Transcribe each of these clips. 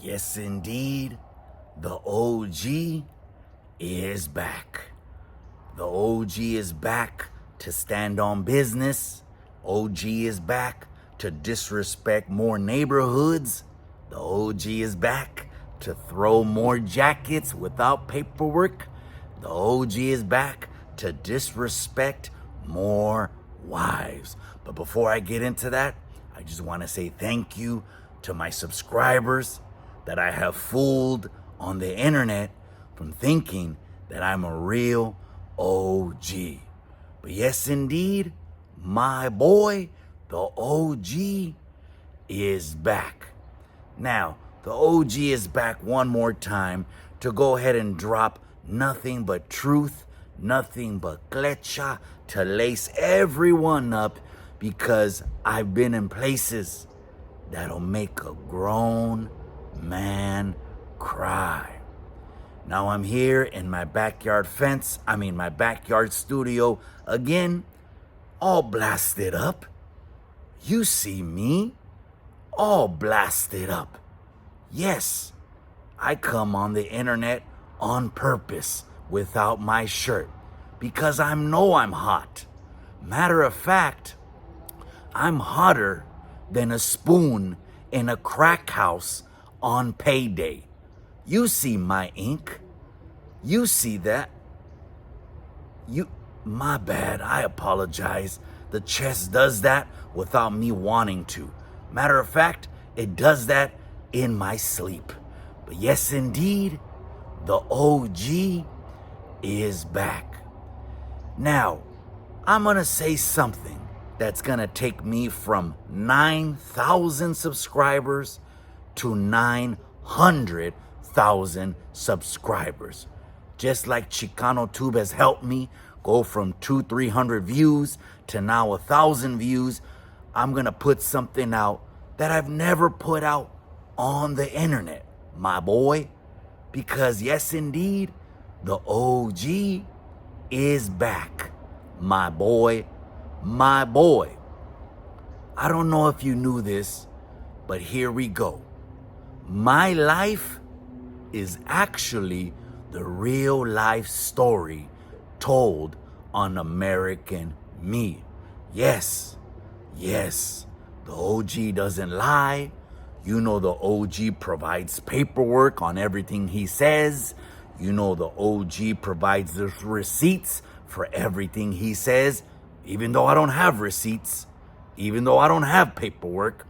Yes, indeed, the OG is back. The OG is back to stand on business. OG is back to disrespect more neighborhoods. The OG is back to throw more jackets without paperwork. The OG is back to disrespect more wives. But before I get into that, I just want to say thank you to my subscribers that I have fooled on the internet from thinking that I'm a real OG. But yes, indeed, my boy, the OG is back. Now, the OG is back one more time to go ahead and drop nothing but truth, nothing but clecha to lace everyone up, because I've been in places that'll make a grown man cry. Now I'm here in my backyard my backyard studio again, all blasted up. You see me, all blasted up. Yes, I come on the internet on purpose without my shirt because I know I'm hot. Matter of fact, I'm hotter than a spoon in a crack house on payday. You see my ink. You see that. My bad, I apologize. The chest does that without me wanting to. Matter of fact, it does that in my sleep. But yes, indeed, the OG is back. Now, I'm gonna say something that's gonna take me from 9,000 subscribers to 900,000 subscribers. Just like Chico Tube has helped me go from 200-300 views to now 1,000 views, I'm gonna put something out that I've never put out on the internet, my boy. Because yes, indeed, the OG is back, my boy, my boy. I don't know if you knew this, but here we go. My life is actually the real life story told on American Me. Yes, the OG doesn't lie. You know the OG provides paperwork on everything he says. You know the OG provides the receipts for everything he says, even though I don't have receipts, even though I don't have paperwork.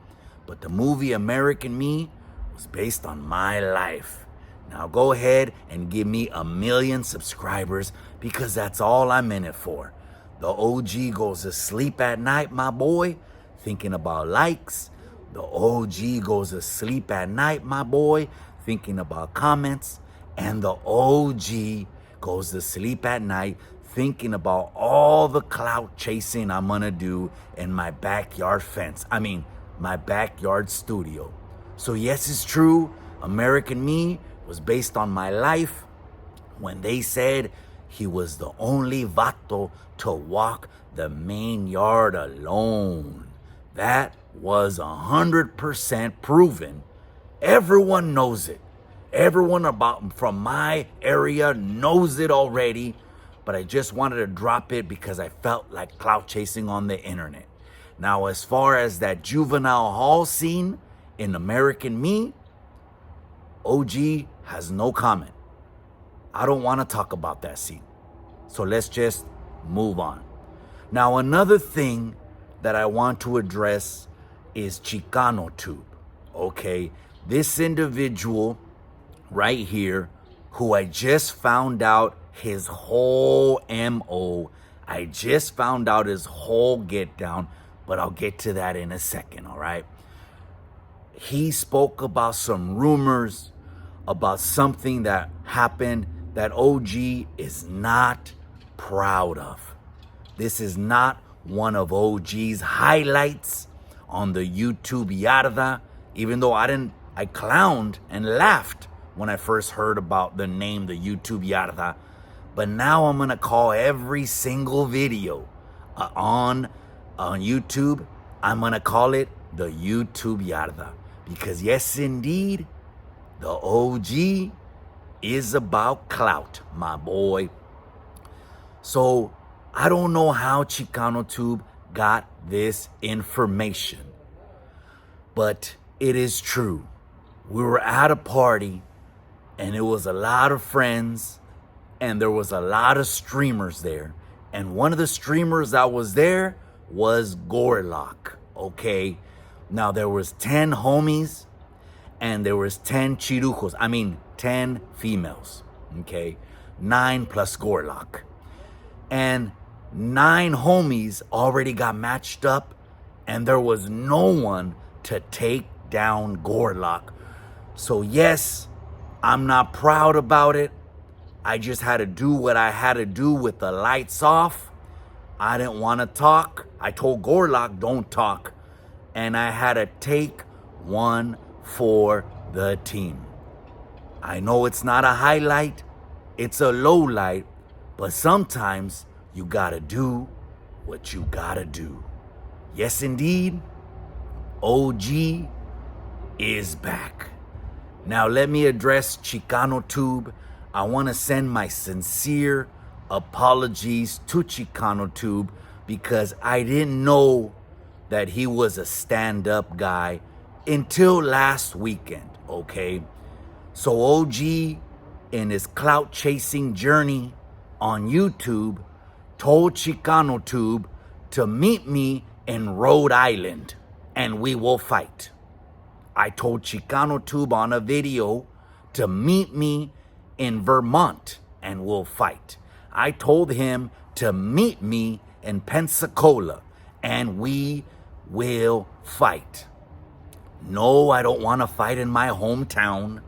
But the movie American Me was based on my life. Now go ahead and give me 1 million subscribers, because that's all I'm in it for. The OG goes to sleep at night, my boy, thinking about likes. The OG goes to sleep at night, my boy, thinking about comments. And the OG goes to sleep at night thinking about all the clout chasing I'm gonna do in my backyard my backyard studio. So yes, it's true, American Me was based on my life when they said he was the only vato to walk the main yard alone. That was 100% proven. Everyone knows it. Everyone from my area knows it already, but I just wanted to drop it because I felt like clout chasing on the internet. Now, as far as that juvenile hall scene in American Me, OG has no comment. I don't want to talk about that scene. So let's just move on. Now, another thing that I want to address is Chico Tube. Okay, this individual right here, who I just found out his whole MO. I just found out his whole get down, but I'll get to that in a second, all right? He spoke about some rumors about something that happened that OG is not proud of. This is not one of OG's highlights on the YouTube yarda, even though I clowned and laughed when I first heard about the name, the YouTube yarda. But now I'm gonna call every single video on YouTube, I'm gonna call it the YouTube yarda. Because yes, indeed, The OG is about clout, my boy. So I don't know how Chicano Tube got this information, but it is true. We were at a party and it was a lot of friends and there was a lot of streamers there. And one of the streamers that was there was Gorlock, okay? Now there was 10 homies and there was 10 chirujos. 10 females, okay? 9 plus Gorlock. And 9 homies already got matched up and there was no one to take down Gorlock. So yes, I'm not proud about it. I just had to do what I had to do with the lights off. I didn't want to talk. I told Gorlock, don't talk. And I had to take one for the team. I know it's not a highlight, it's a low light, but sometimes you gotta do what you gotta do. Yes, indeed, OG is back. Now let me address Chicano Tube. I want to send my sincere apologies to Chicano Tube because I didn't know that he was a stand-up guy until last weekend, okay? So OG, in his clout chasing journey on YouTube, told Chicano Tube to meet me in Rhode Island and we will fight. I told Chicano Tube on a video to meet me in Vermont and we'll fight. I told him to meet me in Pensacola and we will fight. No, I don't want to fight in my hometown.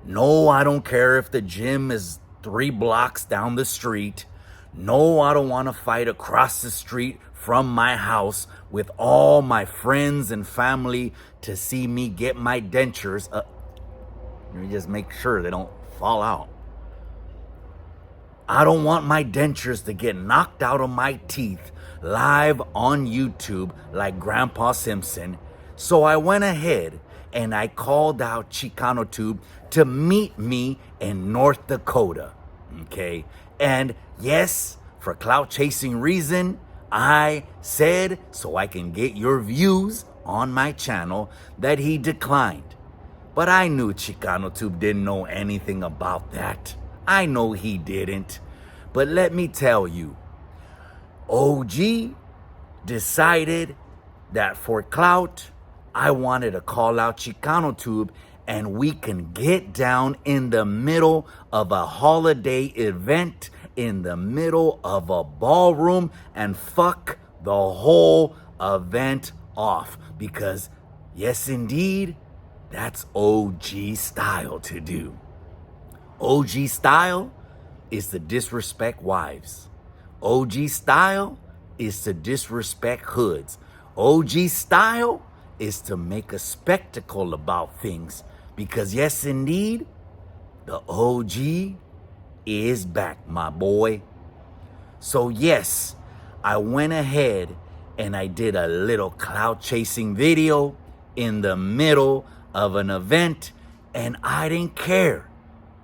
No, I don't care if the gym is 3 blocks down the street. No, I don't want to fight across the street from my house with all my friends and family to see me get my dentures. Let me just make sure they don't fall out. I don't want my dentures to get knocked out of my teeth live on YouTube like Grandpa Simpson. So I went ahead and I called out Chicano Tube to meet me in North Dakota, okay? And yes, for clout chasing reason, I said, so I can get your views on my channel, that he declined. But I knew Chicano Tube didn't know anything about that. I know he didn't. But let me tell you, OG decided that for clout, I wanted to call out Chicano Tube and we can get down in the middle of a holiday event, in the middle of a ballroom, and fuck the whole event off. Because yes, indeed, that's OG style to do. OG style is to disrespect wives. OG style is to disrespect hoods. OG style is to make a spectacle about things. Because yes, indeed, the OG is back, my boy. So yes, I went ahead and I did a little clout chasing video in the middle of an event, and I didn't care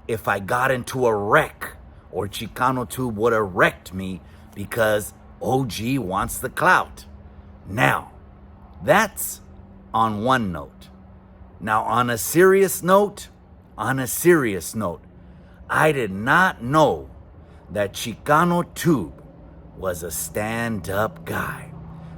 if I got into a wreck or Chicano Tube would have wrecked me because OG wants the clout. Now, that's on one note. Now, on a serious note, I did not know that Chicano Tube was a stand-up guy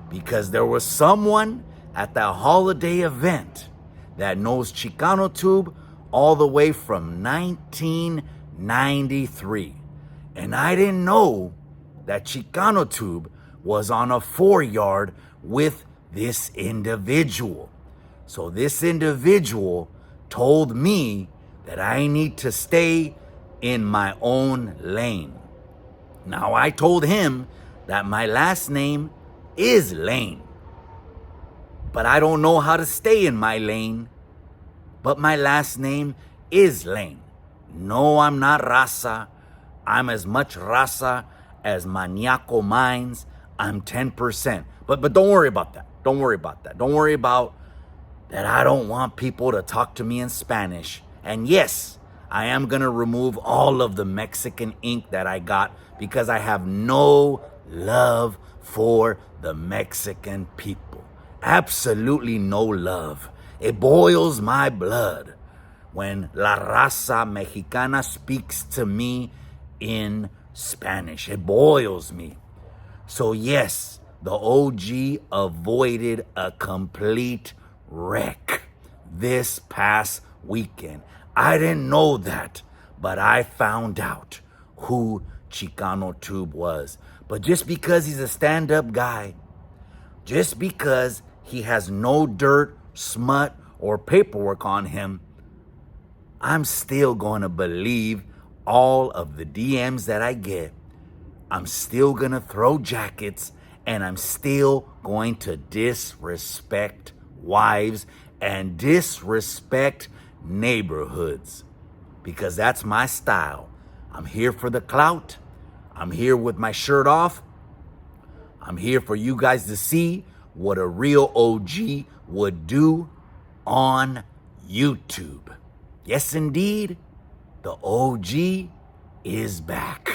because there was someone at that holiday event that knows Chicano Tube all the way from 1993. And I didn't know that Chicano Tube was on a 4-yard with this individual. So this individual told me that I need to stay in my own lane. Now I told him that my last name is Lane, but I don't know how to stay in my lane, but my last name is Lane. No, I'm not raza. I'm as much raza as Maniaco Mines. I'm 10%. But don't worry about that. Don't worry about that. Don't worry about that. I don't want people to talk to me in Spanish And yes, I am going to remove all of the Mexican ink that I got because I have no love for the Mexican people. Absolutely no love. It boils my blood when La Raza Mexicana speaks to me in Spanish. It boils me. So yes, the OG avoided a complete wreck this past weekend. I didn't know that, but I found out who Chico Tube was. But just because he's a stand-up guy, just because he has no dirt, smut, or paperwork on him, I'm still going to believe all of the DMs that I get. I'm still going to throw jackets, and I'm still going to disrespect wives and disrespect neighborhoods because that's my style. I'm here for the clout. I'm here with my shirt off. I'm here for you guys to see what a real OG would do on YouTube. Yes, indeed, the OG is back.